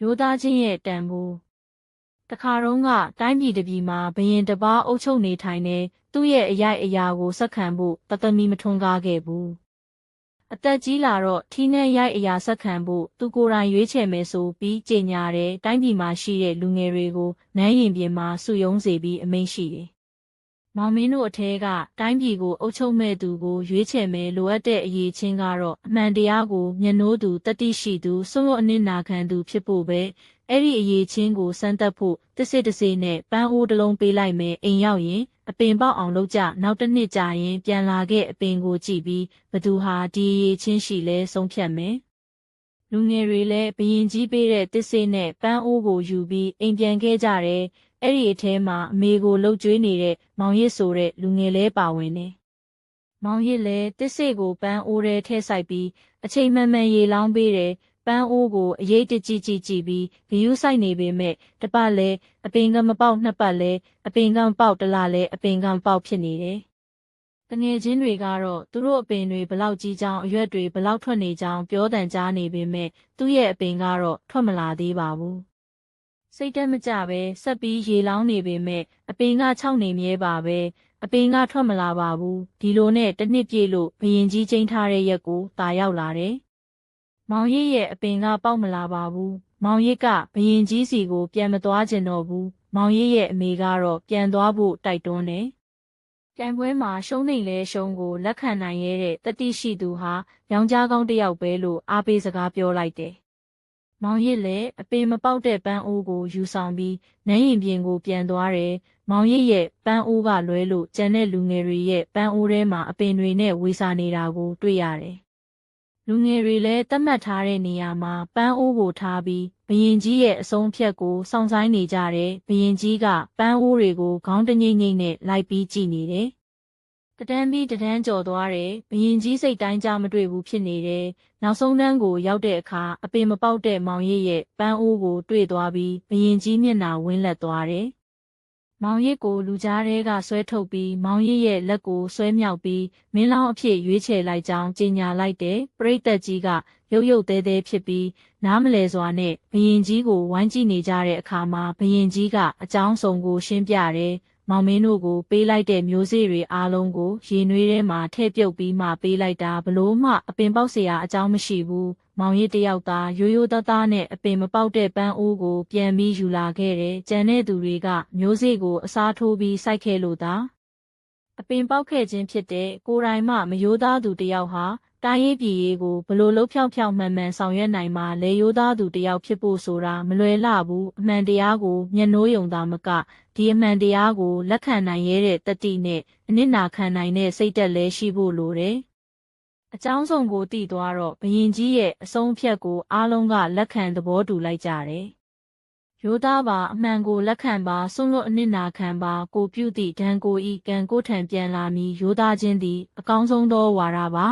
ရိုးသားခြင်းရဲ့တန်ဖိုးတခါတုန်းကတိုင်းပြည်တစ်ပြည်မှာဘုရင်တစ်ပါးအုပ်ချုပ်နေထိုင်နေသူ့ရဲ့အရိုက်အရာကိုဆက်ခံဖို့တသမီမထွန်းကားခဲ့ဘူးအသက်ကြီးလာတော့ထီးနဲ့ရိုက်အရာဆက်ခံဖို့သူကိုယ်တိုင်ရွေးချယ်မယ်ဆိုပြီးကြေညာတယ်တိုင်းပြည်မှာရှိတဲ့လူငယ်တွေကိုနန်းရင်ပြင်မှာစုယုံစေပြီးအမိန့်ရှိတယ်မောင်မင်းတို့အထဲကတိုင်းပြည်ကိုအုပ်ချုပ်မဲ့သူကိုရွေးချယ်မယ်လိုအပ်တဲ့အရေးချင်းကတော့အမှန်တရားကိုမျက်နှိုးသူတတိရှိသူစွန့်လွတ်အနစ်နာခံသူဖြစ်ဖို့ပဲအဲ့ဒီအရေးချင်းကိုစမ်းသပ်ဖို့တစ်စစ်တစ်စေးနဲ့ပန်းအိုးတစ်လုံးပေးလိုက်မယ်အိမ်ရောက်ရင်အပင်ပေါက်အောင်လုပ်ကြနောက်တစ်နှစ်ကြာရင်ပြန်လာခဲ့အပင်ကိုကြည့်ပြီးဘသူဟာဒီအရေးချင်းရှိလဲဆုံးဖြတ်မယ်လူငယ်တွေလည်းဘရင်ကြီးပေးတဲ့တစ်စေးနဲ့ပန်းအိုးကိုယူပြီးအိမ်ပြန်ခဲ့ကြတယ်အဲ့ဒီအထဲမှာအမေကိုလှုပ်ကြွေးနေတဲ့မောင်ရစ်ဆိုတဲ့လူငယ်လဲပါဝင်နေမောင်ရစ်လည်းတစ်စေကိုပန်းအိုးထဲထည့်ဆိုင်ပြီးအချိန်မှန်မှန်ရေလောင်းပေးတယ်ပန်းအိုးကိုအရေးတကြီးကြည့်ပြီးဂယုဆိုင်နေပေမဲ့တပတ်လဲအပင်ကမပေါက်နှစ်ပတ်လဲအပင်ကမပေါက်တလားလဲအပင်ကမပေါက်ဖြစ်နေတယ်တငယ်ချင်းတွေကတော့သူတို့အပင်တွေဘလောက်ကြီးကြောင်အရွက်တွေဘလောက်ထွက်နေကြောင်ပြောတန်ကြားနေပေမဲ့သူ့ရဲ့အပင်ကတော့ထွက်မလာသေးပါဘူးစိတ်တက်မကြပဲဆက်ပြီးရေလောင်းနေပေမဲ့အပင်ကခြောက်နေမြဲပါပဲအပင်ကထွက်မလာပါဘူးဒီလိုနဲ့တစ်နှစ်ပြည့်လို့ဘရင်ကြီးကျင်းထားတဲ့ရက်ကိုตาရောက်လာတယ်မောင်ရစ်ရဲ့အပင်ကပေါက်မလာပါဘူးမောင်ရစ်ကဘရင်ကြီးစီကိုပြန်မသွားကျင်တော့ဘူးမောင်ရစ်ရဲ့အမေကတော့ပြန်သွားဖို့တိုက်တွန်းတယ်ပြိုင်ပွဲမှာရှုံးနေလဲရှုံးကိုလက်ခံနိုင်ရတဲ့တတိရှိသူဟာရောင်ကြားကောင်းတစ်ယောက်ပဲလို့အားပေးစကားပြောလိုက်တယ်မောင်ရစ်လည်းအပင်မပေါက်တဲ့ပန်းအိုးကိုယူဆောင်ပြီးနန်းရင်ပြင်ကိုပြန်သွားတယ်။မောင်ရစ်ရဲ့ပန်းအိုးကလွဲလို့ကျန်တဲ့လူငယ်တွေရဲ့ပန်းအိုးထဲမှာအပင်တွေနဲ့ဝေစာနေတာကိုတွေ့ရတယ်။လူငယ်တွေလည်းသတ်မှတ်ထားတဲ့နေရာမှာပန်းအိုးကိုထားပြီးဘရင်ကြီးရဲ့အဆုံးဖြတ်ကိုစောင့်ဆိုင်းနေကြတယ်။ဘရင်ကြီးကပန်းအိုးတွေကိုခေါင်းတငိမ့်ငိမ့်နဲ့လိုက်ပြီးကြည့်နေတယ်။တတန်းပြီးတတန်းကျော်သွားတယ်ဘရင်ကြီးစိတ်တိုင်းကြမတွေ့ဘူးဖြစ်နေတယ်နောက်ဆုံးတန်းကိုရောက်တဲ့အခါအပင်မပေါက်တဲ့မောင်ရစ်ရဲ့ပန်းအိုးကိုတွေ့သွားပြီးဘရင်ကြီးမျက်နှာဝင်းလက်သွားတယ်မောင်ရစ်ကိုလူကြားထဲကဆွဲထုတ်ပြီးမောင်ရစ်ရဲ့လက်ကိုဆွဲမြောက်ပြီးမင်းလောင်းအဖြစ်ရွေးချယ်လိုက်ကြောင်းကြေညာလိုက်တယ်ပရိသတ်ကြီးကရုတ်ရုတ်သဲသဲဖြစ်ပြီးနားမလဲစွာနဲ့ဘရင်ကြီးကိုဝိုင်းကြည့်နေကြတဲ့အခါမှာဘရင်ကြီးကအကြောင်းစုံကိုရှင်းပြတယ်မောင်မင်းတို့ကိုပေးလိုက်တဲ့မျိုးစေ့တွေအားလုံးကိုရေနွေးထဲမှာထည့်ပြုတ်ပြီးမှပေးလိုက်တာဘလို့မှအပင်ပေါက်เสียအကြောင်းမရှိဘူးမောင်ရစ်တယောက်သားရိုးရိုးသားသားနဲ့အပင်မပေါက်တဲ့ပန်းအိုးကိုပြန်ပြီးယူလာခဲ့တယ်ကျန်တဲ့သူတွေကမျိုးစေ့ကိုအစားထိုးပြီးစိုက်ခဲ့လို့သာအပင်ပေါက်ခဲ့ခြင်းဖြစ်တဲ့ကိုယ်တိုင်မှမရိုးသားသူတယောက်ဟာတိုင်းရေးပြည်ရေးကိုဘလို့လှုပ်ဖြောက်ဖြောက်မှန်မှန်ဆောင်ရွက်နိုင်မှာလေရိုးသားသူတယောက်ဖြစ်ဖို့ဆိုတာမလွယ်လှဘူးအမှန်တရားကိုမျက်နှိုးယုံသာမကဒီအမှန်တရားကိုလက်ခံနိုင်ရတဲ့တတိနဲ့အနစ်နာခံနိုင်တဲ့စိတ်သက်လည်းရှိဖို့လိုတယ်အကြောင်းစုံကိုသိသွားတော့ဘရင်ကြီးရဲ့အဆုံးအဖြတ်ကိုအားလုံးကလက်ခံသဘောတူလိုက်ကြတယ်ရိုးသားပါအမှန်ကိုလက်ခံပါစွန့်လွတ်အနစ်နာခံပါကိုပြုသည့်ဒဏ်ကိုဤကံကိုထံပြန်လာမည်ရိုးသားခြင်းသည်အကောင်းဆုံးသောဝါဒပါ